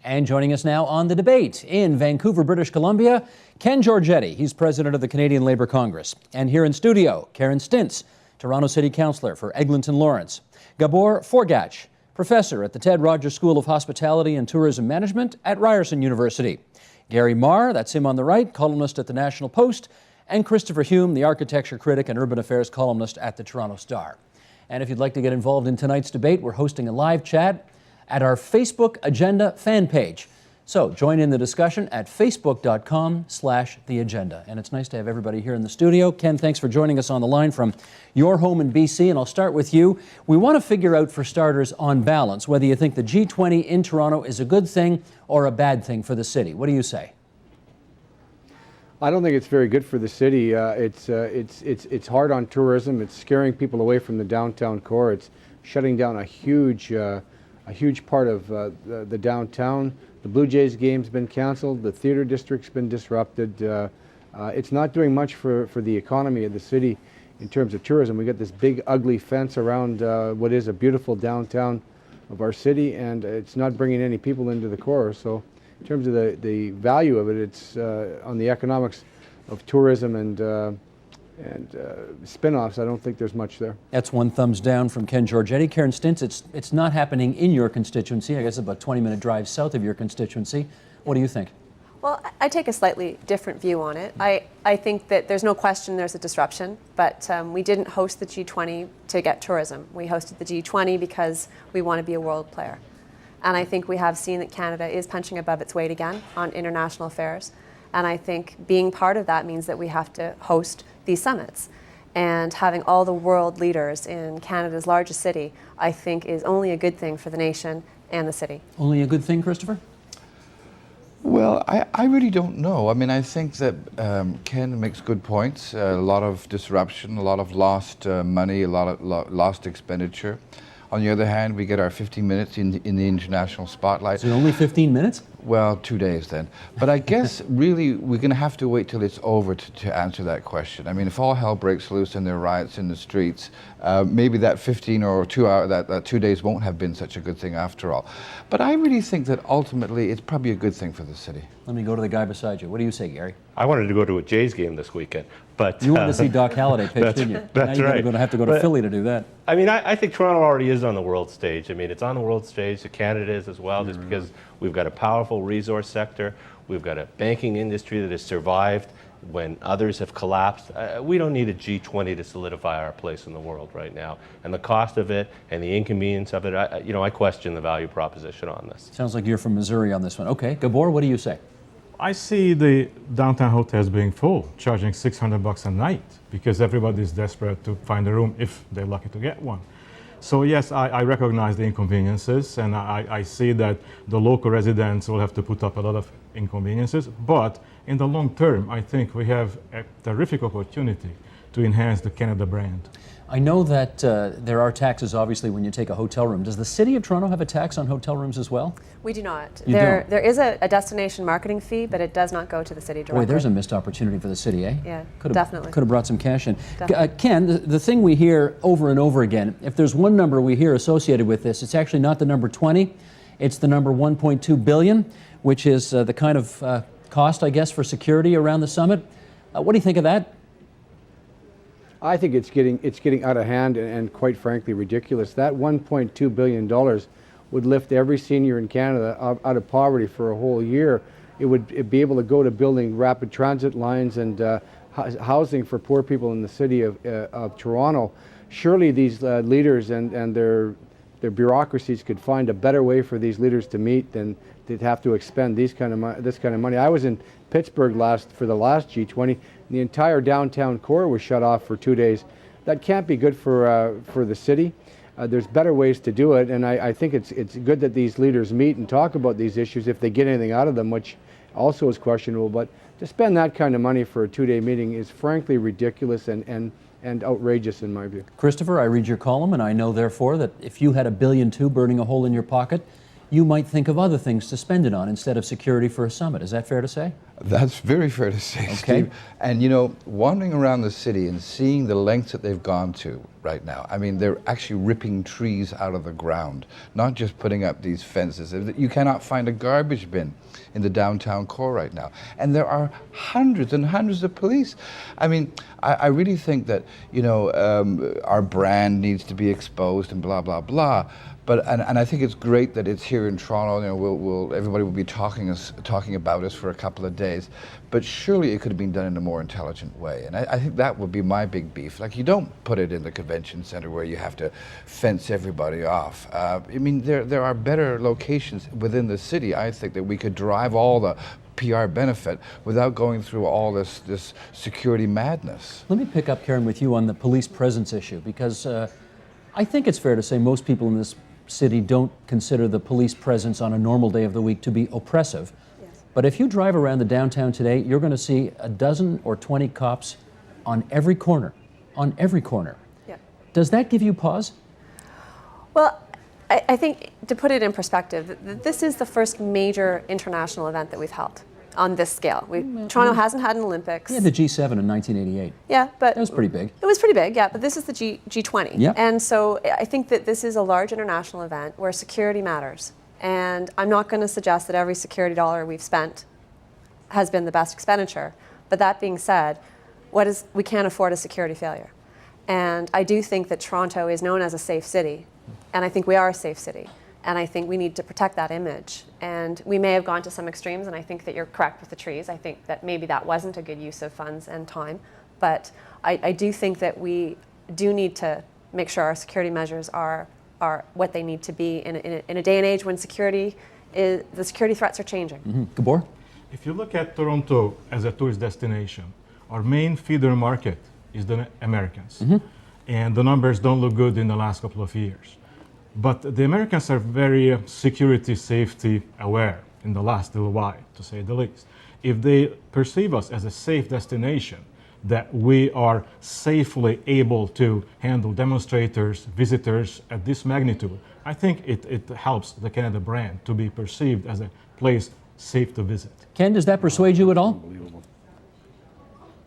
And joining us now on the debate in Vancouver, British Columbia, Ken Georgetti. He's president of the Canadian Labour Congress. And here in studio, Karen Stintz, Toronto City Councillor for Eglinton-Lawrence. Gabor Forgacs, professor at the Ted Rogers School of Hospitality and Tourism Management at Ryerson University. Garry Marr, that's him on the right, columnist at the National Post. And Christopher Hume, the architecture critic and urban affairs columnist at the Toronto Star. And if you'd like to get involved in tonight's debate, we're hosting a live chat at our Facebook Agenda fan page. So join in the discussion at facebook.com/theagenda. And it's nice to have everybody here in the studio. Ken, thanks for joining us on the line from your home in BC, and I'll start with you. We want to figure out, for starters, on balance, whether you think the G20 in Toronto is a good thing or a bad thing for the city. What do you say? I don't think it's very good for the city. It's hard on tourism. It's scaring people away from the downtown core. It's shutting down a huge part of the downtown. The Blue Jays game's been canceled. The theater district's been disrupted. It's not doing much for the economy of the city in terms of tourism. We got this big, ugly fence around what is a beautiful downtown of our city, and it's not bringing any people into the core. So, in terms of the value of it, it's on the economics of tourism and spin-offs. I don't think there's much there. That's one thumbs down from Ken Georgetti. Karen Stintz, it's not happening in your constituency. I guess about a 20-minute drive south of your constituency. What do you think? Well, I take a slightly different view on it. I think that there's no question there's a disruption, but we didn't host the G20 to get tourism. We hosted the G20 because we want to be a world player. And I think we have seen that Canada is punching above its weight again on international affairs. And I think being part of that means that we have to host these summits. And having all the world leaders in Canada's largest city, I think, is only a good thing for the nation and the city. Only a good thing, Christopher? Well, I really don't know. I mean, I think that Ken makes good points. A lot of disruption, a lot of lost money, a lot of lost expenditure. On the other hand, we get our 15 minutes in the international spotlight. Is it only 15 minutes? Well, 2 days then. But I guess really we're going to have to wait till it's over to answer that question. I mean, if all hell breaks loose and there are riots in the streets, maybe that 15 or 2 hour, that 2 days won't have been such a good thing after all. But I really think that ultimately it's probably a good thing for the city. Let me go to the guy beside you. What do you say, Gary? I wanted to go to a Jays game this weekend, but you wanted to see Doc Halladay pitch, didn't you? That's now right. You're going to have to go to Philly to do that. I mean, I think Toronto already is on the world stage. I mean, it's on the world stage. Canada is as well, just because we've got a powerful resource sector. We've got a banking industry that has survived when others have collapsed. We don't need a G20 to solidify our place in the world right now. And the cost of it and the inconvenience of it, I question the value proposition on this. Sounds like you're from Missouri on this one. Okay, Gabor, what do you say? I see the downtown hotels being full, charging $600 a night because everybody is desperate to find a room if they're lucky to get one. So yes, I recognize the inconveniences, and I see that the local residents will have to put up a lot of inconveniences, but in the long term, I think we have a terrific opportunity to enhance the Canada brand. I know that there are taxes, obviously, when you take a hotel room. Does the City of Toronto have a tax on hotel rooms as well? We do not. You don't? There is a destination marketing fee, but it does not go to the city directly. Boy, there's a missed opportunity for the city, eh? Yeah, definitely. Could have brought some cash in. Definitely. Ken, the thing we hear over and over again, if there's one number we hear associated with this, it's actually not the number 20, it's the number 1.2 billion, which is the kind of cost, I guess, for security around the summit. What do you think of that? I think it's getting out of hand and quite frankly ridiculous. That $1.2 billion would lift every senior in Canada out of poverty for a whole year. It'd be able to go to building rapid transit lines and housing for poor people in the city of Toronto. Surely these leaders and their bureaucracies could find a better way for these leaders to meet than they'd have to expend this kind of money. I was in Pittsburgh for the last G20. The entire downtown core was shut off for 2 days. That can't be good for the city. There's better ways to do it, and I think it's good that these leaders meet and talk about these issues if they get anything out of them, which also is questionable. But to spend that kind of money for a 2-day meeting is frankly ridiculous and outrageous in my view. Christopher, I read your column, and I know therefore that if you had $1.2 billion burning a hole in your pocket, you might think of other things to spend it on instead of security for a summit. Is that fair to say? That's very fair to say, Okay. Steve. And you know, wandering around the city and seeing the lengths that they've gone to right now. I mean, they're actually ripping trees out of the ground, not just putting up these fences. You cannot find a garbage bin in the downtown core right now. And there are hundreds and hundreds of police. I mean, I really think that, you know, our brand needs to be exposed and blah, blah, blah. But, and I think it's great that it's here in Toronto. You know, everybody will be talking about us for a couple of days. But surely it could have been done in a more intelligent way. And I think that would be my big beef. Like, you don't put it in the convention center where you have to fence everybody off. I mean, there are better locations within the city, I think, that we could drive all the PR benefit without going through all this security madness. Let me pick up, Karen, with you on the police presence issue, because I think it's fair to say most people in this city don't consider the police presence on a normal day of the week to be oppressive. Yes. But if you drive around the downtown today, you're going to see a dozen or 20 cops on every corner, Yeah. Does that give you pause? Well, I think, to put it in perspective, this is the first major international event that we've held on this scale. Toronto hasn't had an Olympics. Yeah, the G7 in 1988. Yeah, but That was pretty big. It was pretty big, yeah, but this is the G20. Yep. And so I think that this is a large international event where security matters. And I'm not going to suggest that every security dollar we've spent has been the best expenditure. But that being said, we can't afford a security failure. And I do think that Toronto is known as a safe city. And I think we are a safe city. And I think we need to protect that image. And we may have gone to some extremes, and I think that you're correct with the trees. I think that maybe that wasn't a good use of funds and time. But I do think that we do need to make sure our security measures are what they need to be in a day and age when the security threats are changing. Mm-hmm. Gabor? If you look at Toronto as a tourist destination, our main feeder market is the Americans. Mm-hmm. And the numbers don't look good in the last couple of years. But the Americans are very security, safety aware in the last little while, to say the least. If they perceive us as a safe destination, that we are safely able to handle demonstrators, visitors at this magnitude, I think it helps the Canada brand to be perceived as a place safe to visit. Ken, does that persuade you at all?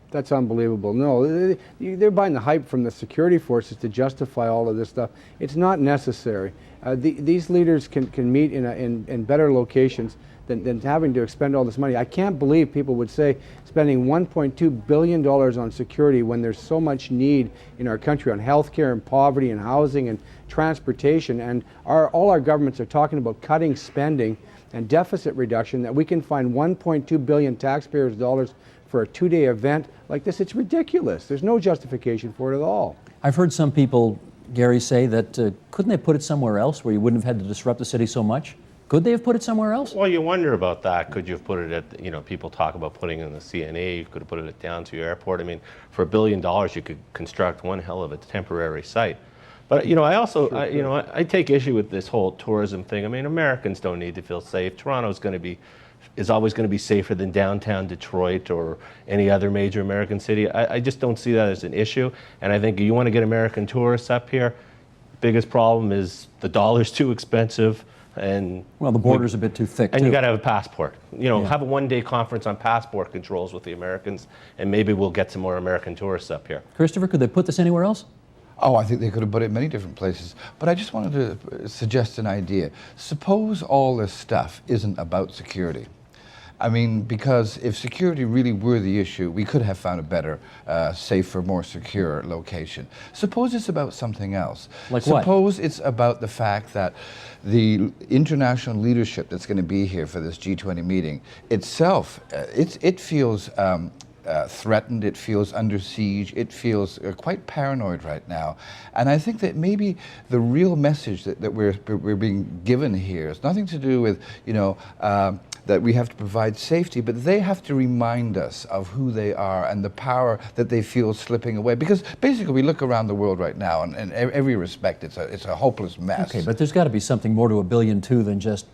That's unbelievable. No, they're buying the hype from the security forces to justify all of this stuff. It's not necessary. These leaders can meet in better locations than having to expend all this money. I can't believe people would say spending $1.2 billion on security when there's so much need in our country on healthcare and poverty and housing and transportation. And all our governments are talking about cutting spending and deficit reduction, that we can find $1.2 billion taxpayers' dollars for a two-day event like this. It's ridiculous. There's no justification for it at all. I've heard some people, Gary, say that couldn't they put it somewhere else where you wouldn't have had to disrupt the city so much? Could they have put it somewhere else? Well, you wonder about that. Could you have put it at, you know, people talk about putting it in the CNA, you could have put it at Downtown Airport. I mean, for $1 billion, you could construct one hell of a temporary site. But, you know, I also, I take issue with this whole tourism thing. I mean, Americans don't need to feel safe. Toronto's is always going to be safer than downtown Detroit or any other major American city. I just don't see that as an issue. And I think you want to get American tourists up here, biggest problem is the dollar's too expensive. And well, the border's a bit too thick, and too. you got to have a passport. You know, have a one-day conference on passport controls with the Americans, and maybe we'll get some more American tourists up here. Christopher, could they put this anywhere else? Oh, I think they could have put it in many different places. But I just wanted to suggest an idea. Suppose all this stuff isn't about security. I mean, because if security really were the issue, we could have found a better, safer, more secure location. Suppose it's about something else. Like what? Suppose it's about the fact that the international leadership that's going to be here for this G20 meeting itself, it feels threatened, it feels under siege, it feels quite paranoid right now. And I think that maybe the real message that we're being given here is nothing to do with, you know, that we have to provide safety, but they have to remind us of who they are and the power that they feel slipping away. Because basically we look around the world right now and in every respect it's a hopeless mess. Okay, but there's got to be something more to $1 billion too than just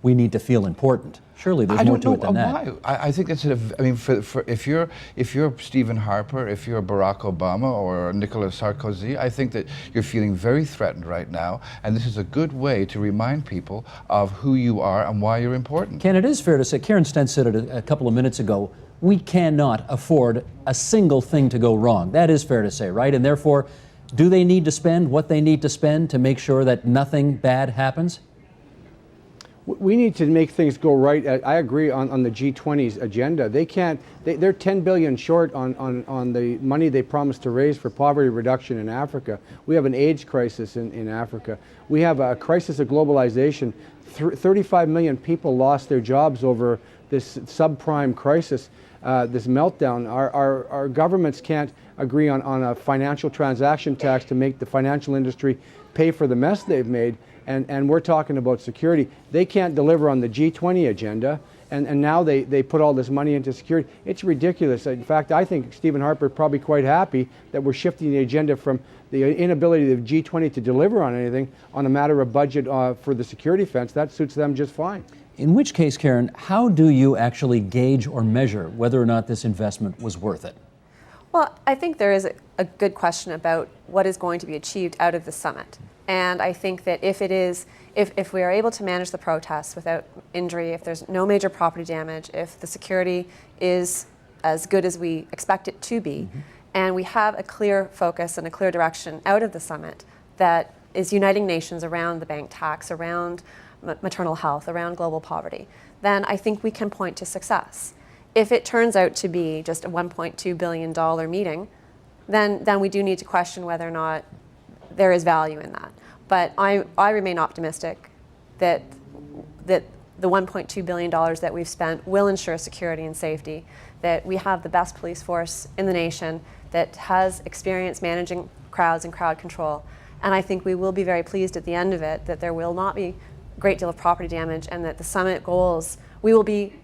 we need to feel important. Surely there's more to it than that. I think that's I mean, if you're Stephen Harper, if you're Barack Obama or Nicolas Sarkozy, I think that you're feeling very threatened right now, and this is a good way to remind people of who you are and why you're important. Ken, it is fair to say, Karen Stintz said it a couple of minutes ago, we cannot afford a single thing to go wrong. That is fair to say, right? And therefore, Do they need to spend what they need to spend to make sure that nothing bad happens? We need to make things go right. I agree on the G20's agenda. They can't. They're 10 billion short on the money they promised to raise for poverty reduction in Africa. We have an AIDS crisis in Africa. We have a crisis of globalization. 35 million people lost their jobs over this subprime crisis, this meltdown. Our governments can't agree on a financial transaction tax to make the financial industry pay for the mess they've made. And we're talking about security. They can't deliver on the G20 agenda, and now they put all this money into security. It's ridiculous. In fact, I think Stephen Harper is probably quite happy that we're shifting the agenda from the inability of the G20 to deliver on anything on a matter of budget for the security fence. That suits them just fine. In which case, Karen, how do you actually gauge or measure whether or not this investment was worth it? Well, I think there is a good question about what is going to be achieved out of the summit. And I think that if we are able to manage the protests without injury, if there's no major property damage, if the security is as good as we expect it to be, and we have a clear focus and a clear direction out of the summit that is uniting nations around the bank tax, around maternal health, around global poverty, then I think we can point to success. If it turns out to be just a $1.2 billion meeting, then we do need to question whether or not there is value in that. But I remain optimistic that the $1.2 billion that we've spent will ensure security and safety, that we have the best police force in the nation that has experience managing crowds and crowd control. And I think we will be very pleased at the end of it that there will not be a great deal of property damage, and that the summit goals, we will be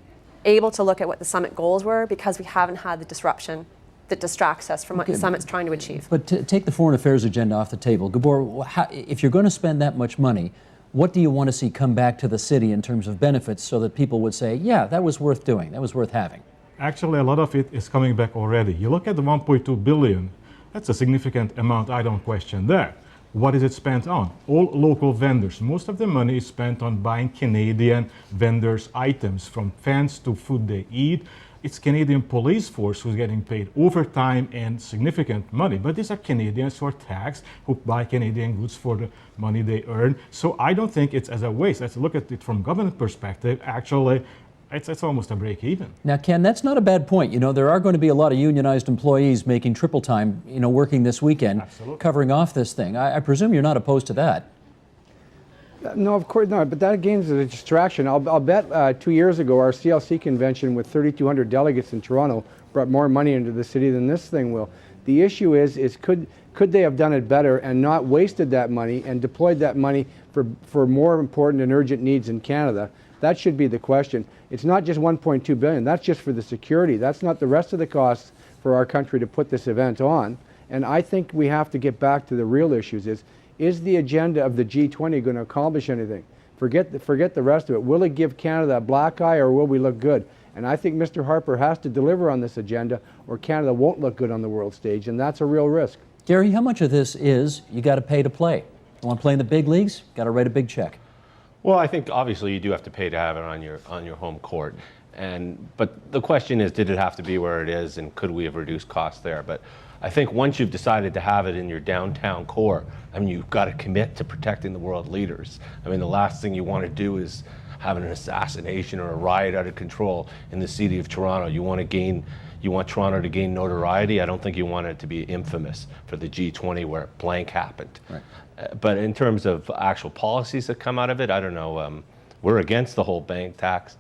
able to look at what the summit goals were because we haven't had the disruption that distracts us from what the summit's trying to achieve. But to take the foreign affairs agenda off the table, Gabor, if you're going to spend that much money, what do you want to see come back to the city in terms of benefits so that people would say, yeah, that was worth doing, that was worth having? Actually, a lot of it is coming back already. You look at the 1.2 billion, that's a significant amount, I don't question that. What is it spent on? All local vendors. Most of the money is spent on buying Canadian vendors' items, from fans to food they eat. It's Canadian police force who's getting paid overtime and significant money. But these are Canadians who are taxed, who buy Canadian goods for the money they earn. So I don't think it's as a waste. Let's look at it from government perspective. Actually, it's almost a break even. Now, Ken, that's not a bad point. You know, there are going to be a lot of unionized employees making triple time, you know, working this weekend, Absolutely. covering off this thing. I presume you're not opposed to that. No, of course not. But that again is a distraction. I'll bet 2 years ago our CLC convention with 3,200 delegates in Toronto brought more money into the city than this thing will. The issue is could they have done it better and not wasted that money and deployed that money for more important and urgent needs in Canada? That should be the question. It's not just 1.2 billion. That's just for the security. That's not the rest of the costs for our country to put this event on. And I think we have to get back to the real issues. Is the agenda of the G20 going to accomplish anything? Forget the rest of it. Will it give Canada a black eye, or will we look good? And I think Mr. Harper has to deliver on this agenda, or Canada won't look good on the world stage, and that's a real risk. Garry, how much of this is you got to pay to play? You want to play in the big leagues? Got to write a big check. Well, I think obviously you do have to pay to have it on your home court. But the question is, did it have to be where it is, and could we have reduced costs there? But I think once you've decided to have it in your downtown core, I mean, you've got to commit to protecting the world leaders. I mean, the last thing you want to do is have an assassination or a riot out of control in the city of Toronto. You want Toronto to gain notoriety. I don't think you want it to be infamous for the G20 where blank happened. Right. But in terms of actual policies that come out of it, I don't know. We're against the whole bank tax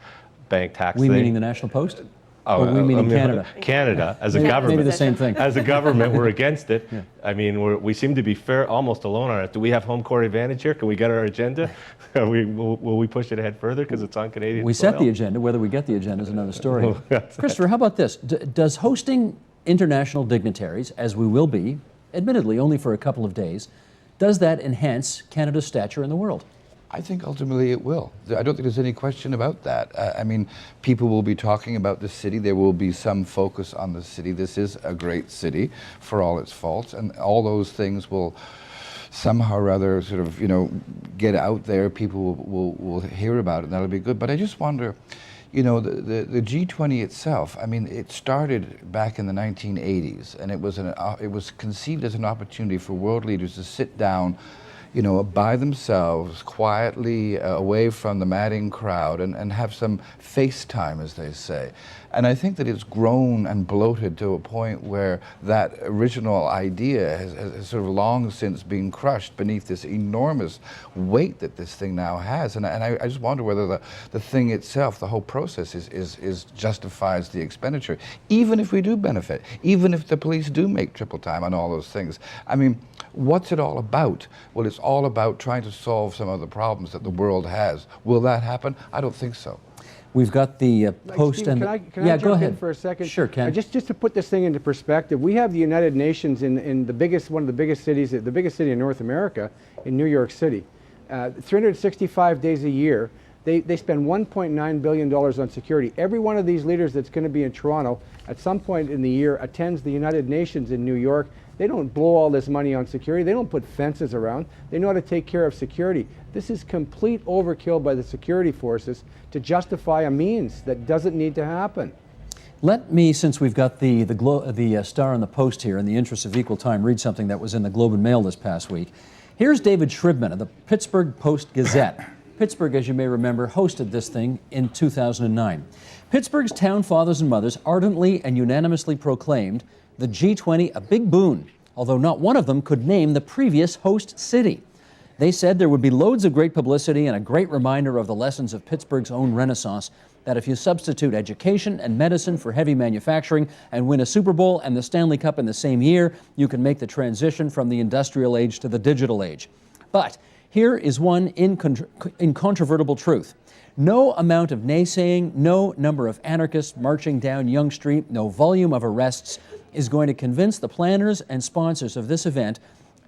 We thing. meaning the National Post? Oh, Or we meaning Canada? Canada as a Maybe government. the same thing. As a government, we're against it. Yeah. I mean, we seem to be almost alone on it. Do we have home court advantage here? Can we get our agenda? Will we push it ahead further because it's on Canadian We soil? set the agenda. Whether we get the agenda is another story. Christopher, how about this? Does hosting international dignitaries, as we will be, admittedly only for a couple of days, does that enhance Canada's stature in the world? I think ultimately it will. I don't think there's any question about that. I mean, people will be talking about the city. There will be some focus on the city. This is a great city for all its faults, and all those things will somehow or other sort of, get out there. People will hear about it, and that'll be good. But I just wonder, you know, the G20 itself, I mean, it started back in the 1980s, and it was conceived as an opportunity for world leaders to sit down, you know, by themselves, quietly, away from the madding crowd, and have some face time, as they say. And I think that it's grown and bloated to a point where that original idea has sort of long since been crushed beneath this enormous weight that this thing now has. And I just wonder whether the thing itself, the whole process, is justifies the expenditure, even if we do benefit, even if the police do make triple time on all those things. I mean, what's it all about? Well, it's all about trying to solve some of the problems that the world has. Will that happen? I don't think so. We've got the post Stephen, and can I go jump ahead in for a second? Sure, Ken. Just to put this thing into perspective, we have the United Nations in the biggest, one of the biggest cities, the biggest city in North America, in New York City. 365 days a year, they spend $1.9 billion on security. Every one of these leaders that's going to be in Toronto at some point in the year attends the United Nations in New York. They don't blow all this money on security. They don't put fences around. They know how to take care of security. This is complete overkill by the security forces to justify a means that doesn't need to happen. Let me, since we've got the star on the post here, in the interest of equal time, read something that was in the Globe and Mail this past week. Here's David Shribman of the Pittsburgh Post-Gazette. Pittsburgh, as you may remember, hosted this thing in 2009. Pittsburgh's town fathers and mothers ardently and unanimously proclaimed the G20 a big boon, although not one of them could name the previous host city. They said there would be loads of great publicity and a great reminder of the lessons of Pittsburgh's own Renaissance, that if you substitute education and medicine for heavy manufacturing and win a Super Bowl and the Stanley Cup in the same year, you can make the transition from the industrial age to the digital age. But here is one incontrovertible truth. No amount of naysaying, no number of anarchists marching down Yonge Street, no volume of arrests is going to convince the planners and sponsors of this event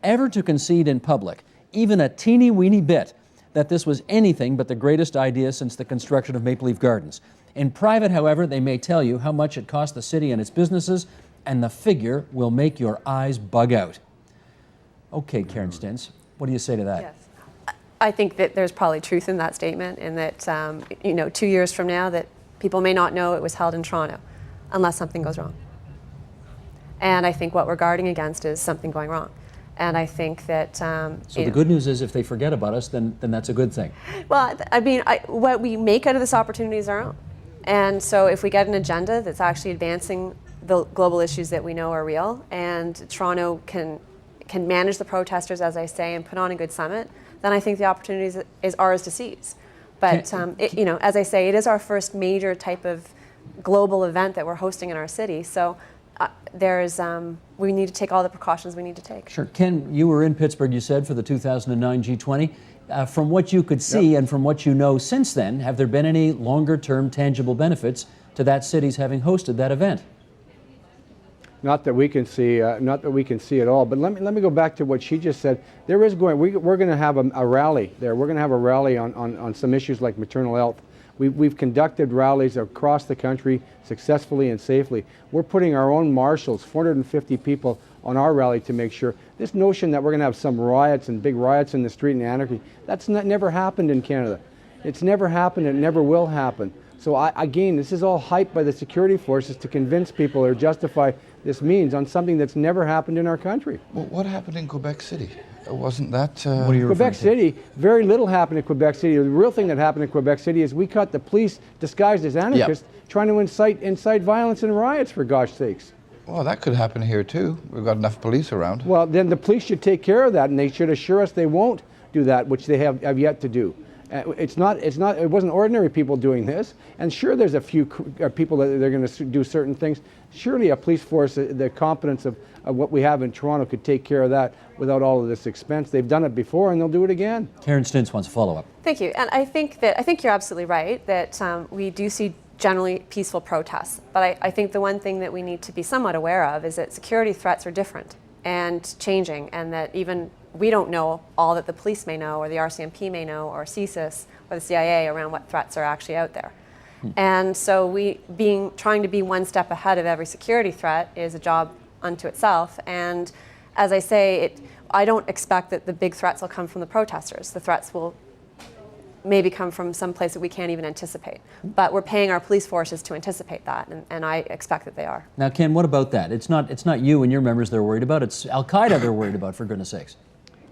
ever to concede in public, even a teeny-weeny bit, that this was anything but the greatest idea since the construction of Maple Leaf Gardens. In private, however, they may tell you how much it cost the city and its businesses, and the figure will make your eyes bug out. Okay, Karen Stintz, what do you say to that? Yes. I think that there's probably truth in that statement, and that 2 years from now that people may not know it was held in Toronto unless something goes wrong. And I think what we're guarding against is something going wrong. And I think that... so the good news is if they forget about us, then that's a good thing. Well, I mean, what we make out of this opportunity is our own. And so if we get an agenda that's actually advancing the global issues that we know are real, and Toronto can manage the protesters, as I say, and put on a good summit, then I think the opportunity is ours to seize. But, as I say, it is our first major type of global event that we're hosting in our city. So we need to take all the precautions we need to take. Sure. Ken, you were in Pittsburgh, you said, for the 2009 G20. From what you could see Yep. and from what you know since then, have there been any longer-term tangible benefits to that city's having hosted that event? Not that we can see, not that we can see at all. But let me go back to what she just said. We're going to have a rally there. We're going to have a rally on some issues like maternal health. We've conducted rallies across the country successfully and safely. We're putting our own marshals, 450 people, on our rally to make sure. This notion that we're going to have some riots and big riots in the street and anarchy, that's never happened in Canada. It's never happened. It never will happen. So again, this is all hype by the security forces to convince people or justify this means on something that's never happened in our country. Well, what happened in Quebec City? Wasn't that... What are you Quebec referring to? City, very little happened in Quebec City. The real thing that happened in Quebec City is we caught the police disguised as anarchists trying to incite violence and riots, for gosh sakes. Well, that could happen here too. We've got enough police around. Well, then the police should take care of that, and they should assure us they won't do that, which they have yet to do. It wasn't ordinary people doing this, and sure there's a few people that they're going to do certain things. Surely a police force, the competence of what we have in Toronto could take care of that without all of this expense. They've done it before and they'll do it again. Karen Stintz wants a follow-up. Thank you. And I think you're absolutely right that we do see generally peaceful protests. But I think the one thing that we need to be somewhat aware of is that security threats are different and changing, and that even we don't know all that the police may know, or the RCMP may know, or CSIS, or the CIA around what threats are actually out there. And so trying to be one step ahead of every security threat is a job unto itself. And as I say, I don't expect that the big threats will come from the protesters. The threats will maybe come from some place that we can't even anticipate. But we're paying our police forces to anticipate that, and I expect that they are. Now, Ken, what about that? It's not you and your members they're worried about. It's Al-Qaeda they're worried about, for goodness sakes.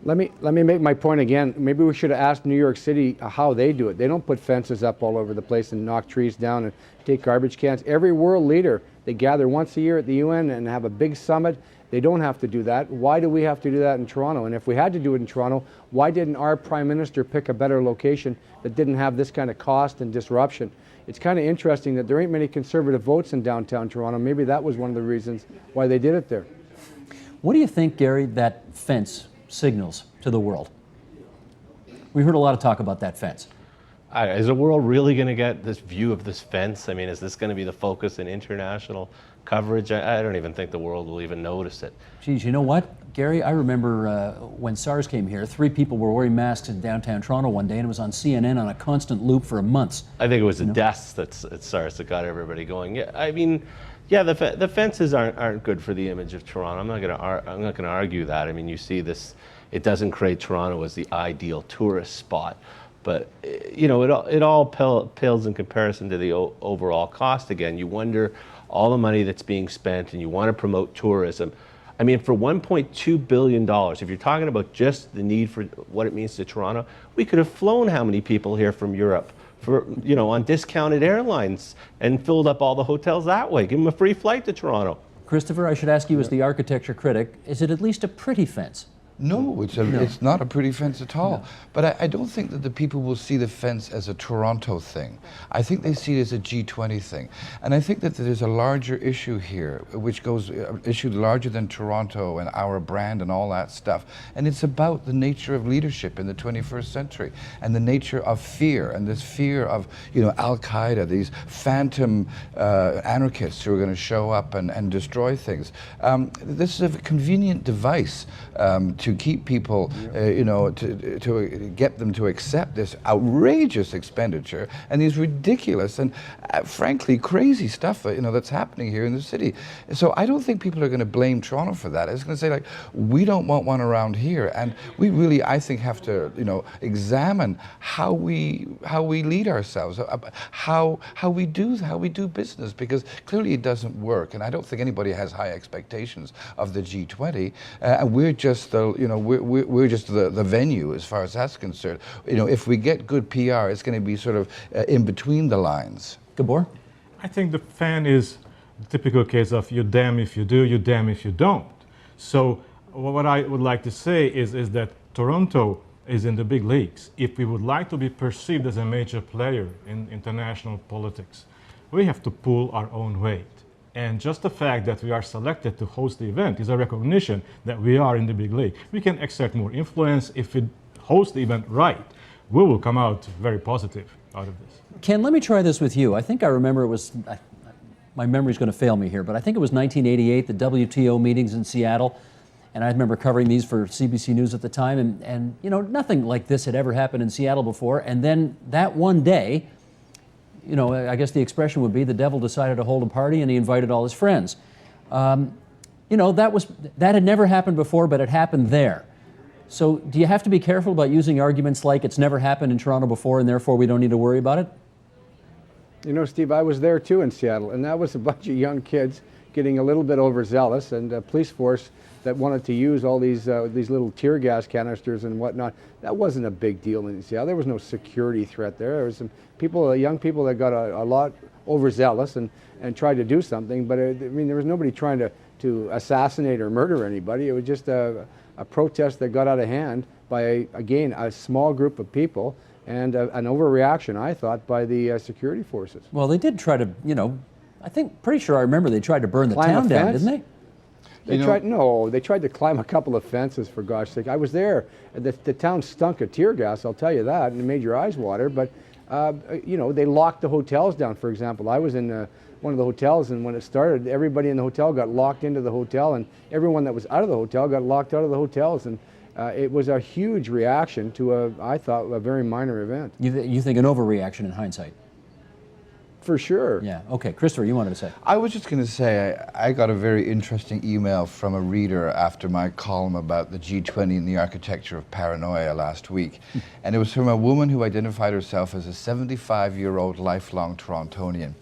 Let me make my point again. Maybe we should have asked New York City how they do it. They don't put fences up all over the place and knock trees down and take garbage cans. Every world leader, they gather once a year at the UN and have a big summit. They don't have to do that. Why do we have to do that in Toronto? And if we had to do it in Toronto, why didn't our Prime Minister pick a better location that didn't have this kind of cost and disruption? It's kind of interesting that there ain't many Conservative votes in downtown Toronto. Maybe that was one of the reasons why they did it there. What do you think, Garry, that fence signals to the world? We heard a lot of talk about that fence. Is the world really going to get this view of this fence? I mean, is this going to be the focus in international coverage? I don't even think the world will even notice it. Geez, you know what, Garry? I remember when SARS came here, 3 people were wearing masks in downtown Toronto one day, and it was on CNN on a constant loop for months. I think it was the deaths at SARS that got everybody going. Yeah, I mean, yeah, the fences aren't good for the image of Toronto. I'm not going to argue that. I mean, you see this. It doesn't create Toronto as the ideal tourist spot. But you know, it all pales in comparison to the overall cost. Again, you wonder all the money that's being spent, and you want to promote tourism. I mean, for $1.2 billion, if you're talking about just the need for what it means to Toronto, we could have flown how many people here from Europe for, you know, on discounted airlines and filled up all the hotels that way. Give them a free flight to Toronto. Christopher, I should ask you as the architecture critic, is it at least a pretty fence? No, it's not a pretty fence at all. No. But I don't think that the people will see the fence as a Toronto thing. I think they see it as a G20 thing. And I think that there's a larger issue here, which goes, issue larger than Toronto and our brand and all that stuff. And it's about the nature of leadership in the 21st century and the nature of fear, and this fear of, you know, Al-Qaeda, these phantom anarchists who are going to show up and destroy things. This is a convenient device to keep people, you know, to get them to accept this outrageous expenditure and these ridiculous and frankly crazy stuff, you know, that's happening here in the city. So I don't think people are going to blame Toronto for that. It's going to say, like, we don't want one around here, and we really, I think, have to, you know, examine how we lead ourselves, how we do business, because clearly it doesn't work, and I don't think anybody has high expectations of the G20, and we're just the, you know, we're just the venue as far as that's concerned. You know, if we get good PR, it's going to be sort of in between the lines. Gabor? I think the fan is the typical case of you're damned if you do, you're damned if you don't. So what I would like to say is that Toronto is in the big leagues. If we would like to be perceived as a major player in international politics, we have to pull our own weight. And just the fact that we are selected to host the event is a recognition that we are in the big league. We can exert more influence. If we host the event right, we will come out very positive out of this. Ken, let me try this with you. I think I remember it was, my memory's going to fail me here, but I think it was 1988, the WTO meetings in Seattle. And I remember covering these for CBC News at the time. And you know, nothing like this had ever happened in Seattle before. And then that one day, you know, I guess the expression would be the devil decided to hold a party and he invited all his friends. You know, that had never happened before, but it happened there. So do you have to be careful about using arguments like it's never happened in Toronto before and therefore we don't need to worry about it? You know, Steve, I was there too in Seattle, and that was a bunch of young kids getting a little bit overzealous, and a police force that wanted to use all these little tear gas canisters and whatnot. That wasn't a big deal in Seattle. There was no security threat there. There was some people, young people that got a lot overzealous and tried to do something, but I mean, there was nobody trying to assassinate or murder anybody. It was just a protest that got out of hand by, again, a small group of people, and an overreaction, I thought, by the security forces. Well, they did try to, you know, pretty sure I remember they tried to burn the town down, didn't they? They tried to climb a couple of fences, for gosh sake. I was there. The town stunk of tear gas, I'll tell you that, and it made your eyes water. But, you know, they locked the hotels down, for example. I was in one of the hotels, and when it started, everybody in the hotel got locked into the hotel, and everyone that was out of the hotel got locked out of the hotels. And it was a huge reaction to, I thought, a very minor event. You think an overreaction in hindsight? For sure. Yeah. Okay, Christopher, you wanted to say. I was just going to say, I got a very interesting email from a reader after my column about the G20 and the architecture of paranoia last week. And it was from a woman who identified herself as a 75-year-old lifelong Torontonian.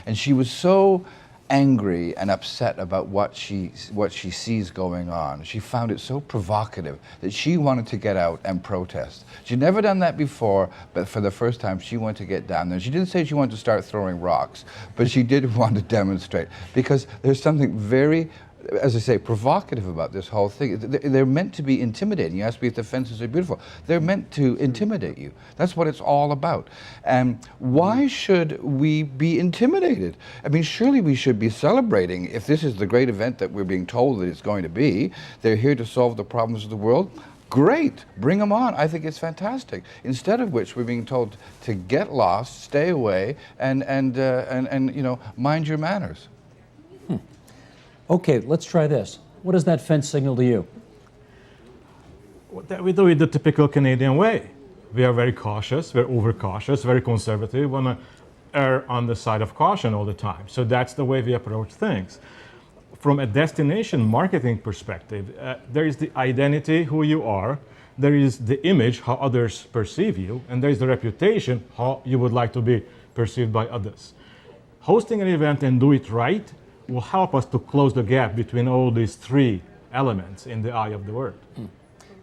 And she was so angry and upset about what she sees going on. She found it so provocative that she wanted to get out and protest. She'd never done that before, but for the first time she wanted to get down there. She didn't say she wanted to start throwing rocks, but she did want to demonstrate, because there's something very, as I say, provocative about this whole thing. They're meant to be intimidating. You asked me if the fences are beautiful. They're meant to intimidate you. That's what it's all about. And why should we be intimidated? I mean, surely we should be celebrating if this is the great event that we're being told that it's going to be. They're here to solve the problems of the world. Great, bring them on. I think it's fantastic. Instead of which, we're being told to get lost, stay away, and you know, mind your manners. Okay, let's try this. What does that fence signal to you? We do it the typical Canadian way. We are very cautious, we're overcautious, very conservative, we want to err on the side of caution all the time. So that's the way we approach things. From a destination marketing perspective, there is the identity, who you are, there is the image, how others perceive you, and there is the reputation, how you would like to be perceived by others. Hosting an event and do it right will help us to close the gap between all these three elements in the eye of the world.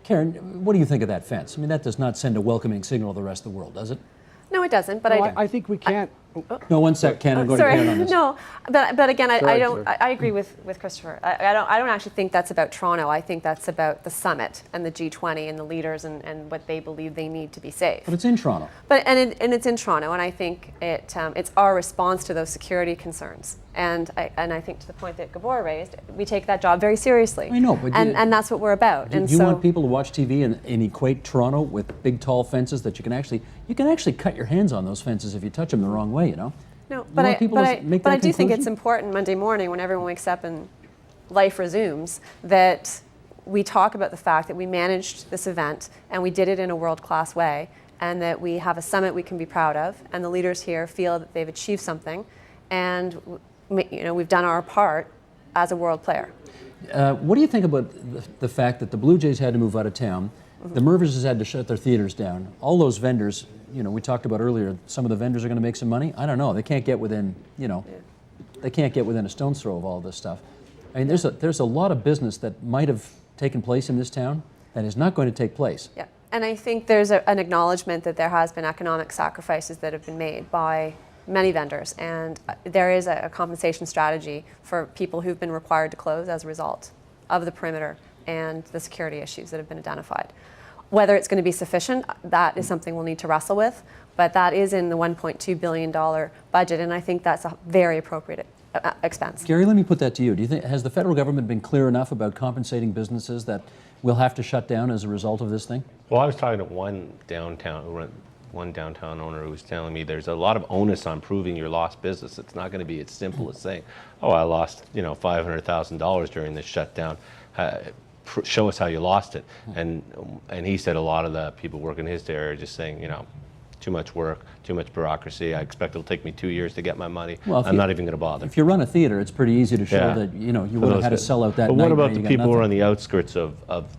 Karen, what do you think of that fence? I mean, that does not send a welcoming signal to the rest of the world, does it? No, it doesn't. But No, I think we can't. No, one sec, Ken, I'm going to Karen on this. No, but again, I Sorry, don't. sir. I agree with Christopher. I don't actually think that's about Toronto. I think that's about the summit and the G20 and the leaders and what they believe they need to be safe. But it's in Toronto. But it's in Toronto, and I think it's our response to those security concerns. And I think to the point that Gabor raised, we take that job very seriously. I know, but and that's what we're about. Do you want people to watch TV and equate Toronto with big, tall fences that you can actually cut your hands on those fences if you touch them the wrong way, you know? No, but I do think it's conclusion? important Monday morning when everyone wakes up and life resumes that we talk about the fact that we managed this event and we did it in a world-class way, and that we have a summit we can be proud of, and the leaders here feel that they've achieved something, and we've done our part as a world player. What do you think about the fact that the Blue Jays had to move out of town, the Mervers had to shut their theaters down, all those vendors, we talked about earlier, some of the vendors are going to make some money? I don't know. They can't get within, they can't get within a stone's throw of all this stuff. I mean, there's a lot of business that might have taken place in this town that is not going to take place. Yeah, and I think there's an acknowledgement that there has been economic sacrifices that have been made by many vendors, and there is a compensation strategy for people who've been required to close as a result of the perimeter and the security issues that have been identified. Whether it's going to be sufficient, that is something we'll need to wrestle with, but that is in the $1.2 billion budget, and I think that's a very appropriate expense. Gary, let me put that to you. Do you think, has the federal government been clear enough about compensating businesses that will have to shut down as a result of this thing? Well, I was talking to one downtown owner who was telling me there's a lot of onus on proving your lost business. It's not going to be as simple as saying, oh, I lost $500,000 during this shutdown. Show us how you lost it. And he said a lot of the people working in his area are just saying, too much work, too much bureaucracy. I expect it'll take me 2 years to get my money. Well, I'm not even going to bother. If you run a theater, it's pretty easy to show that you would have had to sell out that night. But what about the people who are on the outskirts of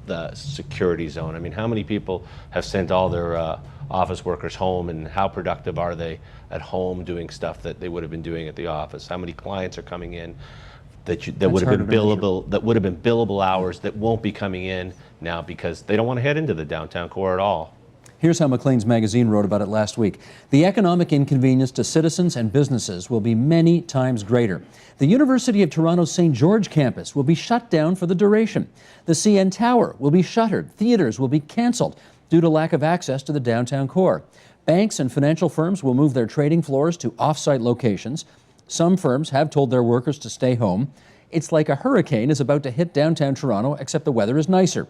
the security zone? I mean, how many people have sent all their office workers home, and how productive are they at home doing stuff that they would have been doing at the office? How many clients are coming in that would have been billable hours that won't be coming in now because they don't want to head into the downtown core at all? Here's how Macleans Magazine wrote about it last week. The economic inconvenience to citizens and businesses will be many times greater. The University of Toronto's St. George campus will be shut down for the duration. The CN Tower will be shuttered. Theaters will be cancelled due to lack of access to the downtown core. Banks and financial firms will move their trading floors to off-site locations. Some firms have told their workers to stay home. It's like a hurricane is about to hit downtown Toronto, except the weather is nicer.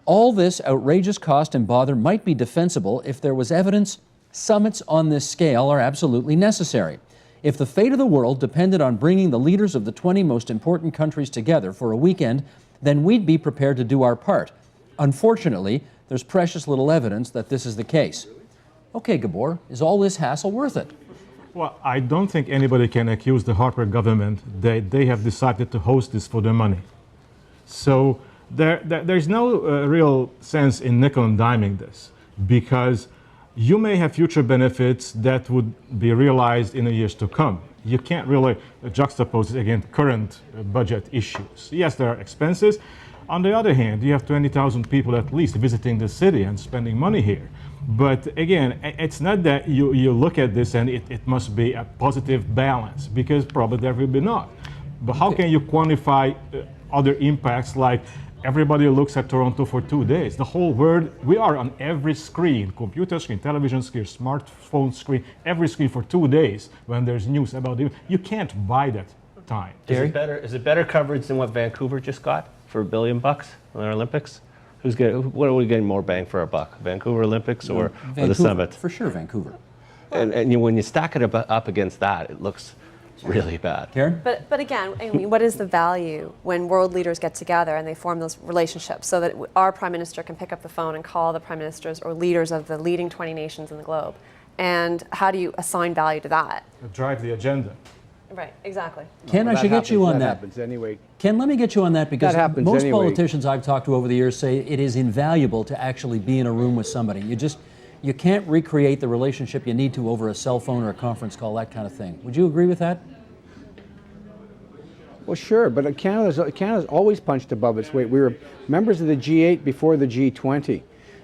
All this outrageous cost and bother might be defensible if there was evidence summits on this scale are absolutely necessary. If the fate of the world depended on bringing the leaders of the 20 most important countries together for a weekend, then we'd be prepared to do our part. Unfortunately, there's precious little evidence that this is the case. Okay, Gabor, is all this hassle worth it? Well, I don't think anybody can accuse the Harper government that they have decided to host this for their money. So there's no real sense in nickel and diming this, because you may have future benefits that would be realized in the years to come. You can't really juxtapose it against current budget issues. Yes, there are expenses. On the other hand, you have 20,000 people at least visiting the city and spending money here. But again, it's not that you look at this and it must be a positive balance, because probably there will be not. But how can you quantify other impacts, like everybody looks at Toronto for 2 days? The whole world, we are on every screen, computer screen, television screen, smartphone screen, every screen for 2 days when there's news about it. You can't buy that time. Is it better coverage than what Vancouver just got for $1 billion on the Olympics? What are we getting more bang for our buck? Vancouver Olympics or the Summit? For sure, Vancouver. And when you stack it up against that, it looks really bad. Karen? But again, I mean, what is the value when world leaders get together and they form those relationships so that our Prime Minister can pick up the phone and call the Prime Ministers or leaders of the leading 20 nations in the globe? And how do you assign value to that? Drive the agenda. Right, exactly. Ken, I should get you on that. happens anyway. Ken, let me get you on that, because That happens most anyway. politicians I've talked to over the years say it is invaluable to actually be in a room with somebody. You can't recreate the relationship you need to over a cell phone or a conference call, that kind of thing. Would you agree with that? Well, sure, but Canada's always punched above its weight. We were members of the G8 before the G20.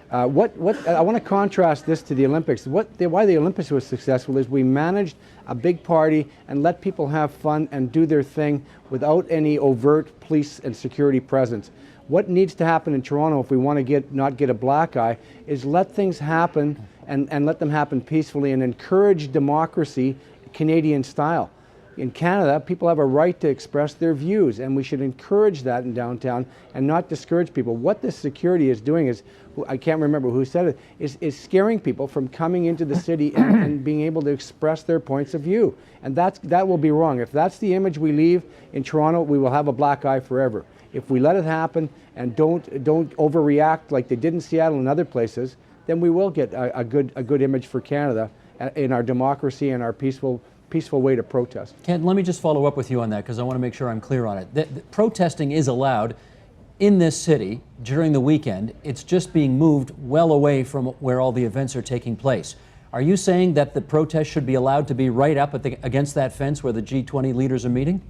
I want to contrast this to the Olympics. Why the Olympics was successful is we managed a big party and let people have fun and do their thing without any overt police and security presence. What needs to happen in Toronto, if we want to not get a black eye, is let things happen and let them happen peacefully and encourage democracy Canadian style. In Canada, people have a right to express their views, and we should encourage that in downtown and not discourage people. What this security is doing is, I can't remember who said it, is scaring people from coming into the city and being able to express their points of view. And that will be wrong. If that's the image we leave in Toronto, we will have a black eye forever. If we let it happen and don't overreact like they did in Seattle and other places, then we will get a good image for Canada in our democracy and our peaceful way to protest. Ken, let me just follow up with you on that, because I want to make sure I'm clear on it. Protesting is allowed in this city during the weekend. It's just being moved well away from where all the events are taking place. Are you saying that the protest should be allowed to be right up against that fence where the G20 leaders are meeting?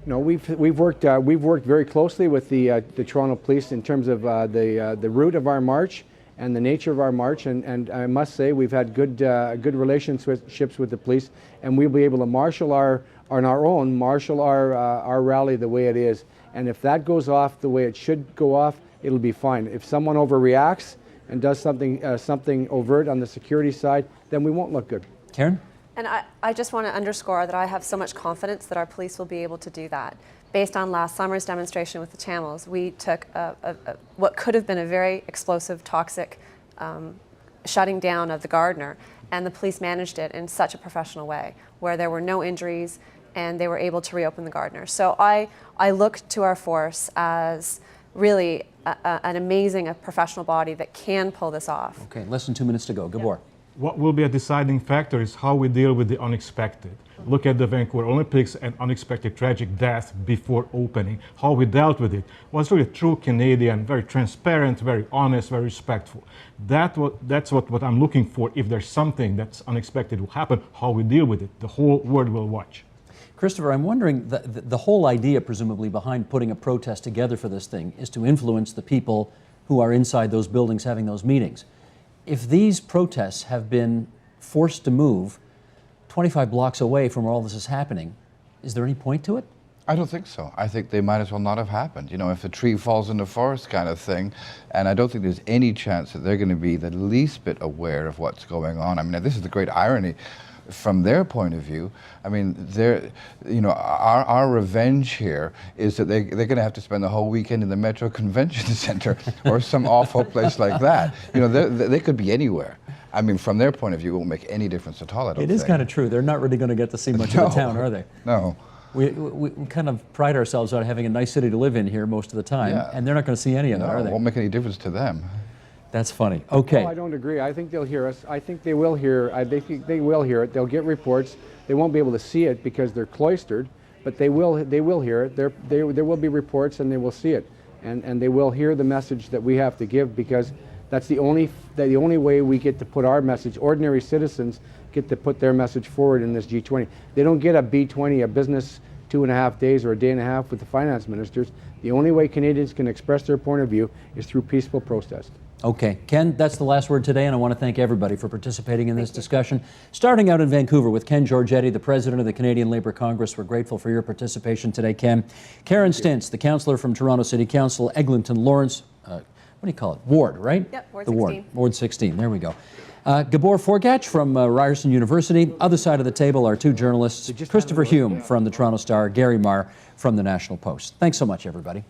No, we've worked very closely with the Toronto Police in terms of the route of our march and the nature of our march, and I must say we've had good relationships with the police, and we'll be able to marshal our rally the way it is. And if that goes off the way it should go off, it'll be fine. If someone overreacts and does something overt on the security side, then we won't look good. Karen? And I just want to underscore that I have so much confidence that our police will be able to do that. Based on last summer's demonstration with the Tamils, we took what could have been a very explosive, toxic shutting down of the Gardiner, and the police managed it in such a professional way, where there were no injuries and they were able to reopen the Gardiner. So I look to our force as really an amazing professional body that can pull this off. Okay, less than 2 minutes to go. Gabor. What will be a deciding factor is how we deal with the unexpected. Look at the Vancouver Olympics and unexpected tragic death before opening. How we dealt with it was really true Canadian, very transparent, very honest, very respectful. That's what I'm looking for. If there's something that's unexpected will happen, how we deal with it. The whole world will watch. Christopher, I'm wondering, the whole idea presumably behind putting a protest together for this thing is to influence the people who are inside those buildings having those meetings. If these protests have been forced to move 25 blocks away from where all this is happening, is there any point to it? I don't think so. I think they might as well not have happened. You know, if a tree falls in the forest kind of thing, and I don't think there's any chance that they're going to be the least bit aware of what's going on. I mean, this is the great irony from their point of view. I mean, our revenge here is that they're going to have to spend the whole weekend in the Metro Convention Center or some awful place like that. You know, they could be anywhere. I mean, from their point of view, it won't make any difference at all, I don't think. It is kind of true. They're not really going to get to see much of the town, are they? No. We kind of pride ourselves on having a nice city to live in here most of the time, Yeah. and they're not going to see any of it, are No, they? it won't make any difference to them. That's funny. Okay. No, I don't agree. I think they'll hear us. I think they will hear. They think they will hear it. They'll get reports. They won't be able to see it because they're cloistered, but they will hear it. There will be reports, and they will see it, and they will hear the message that we have to give, because that's the only way we get to put our message. Ordinary citizens get to put their message forward in this G20. They don't get a B20, a business 2.5 days or a day and a half with the finance ministers. The only way Canadians can express their point of view is through peaceful protest. Okay, Ken, that's the last word today, and I want to thank everybody for participating in this discussion. Starting out in Vancouver with Ken Georgetti, the president of the Canadian Labour Congress. We're grateful for your participation today, Ken. Karen Stintz, the councillor from Toronto City Council, Eglinton-Lawrence, what do you call it? Ward, right? Yep, Ward the 16. Ward 16, there we go. Gabor Forgacs from Ryerson University. Other side of the table are two journalists, Christopher Hume from the Toronto Star, Garry Marr from the National Post. Thanks so much, everybody.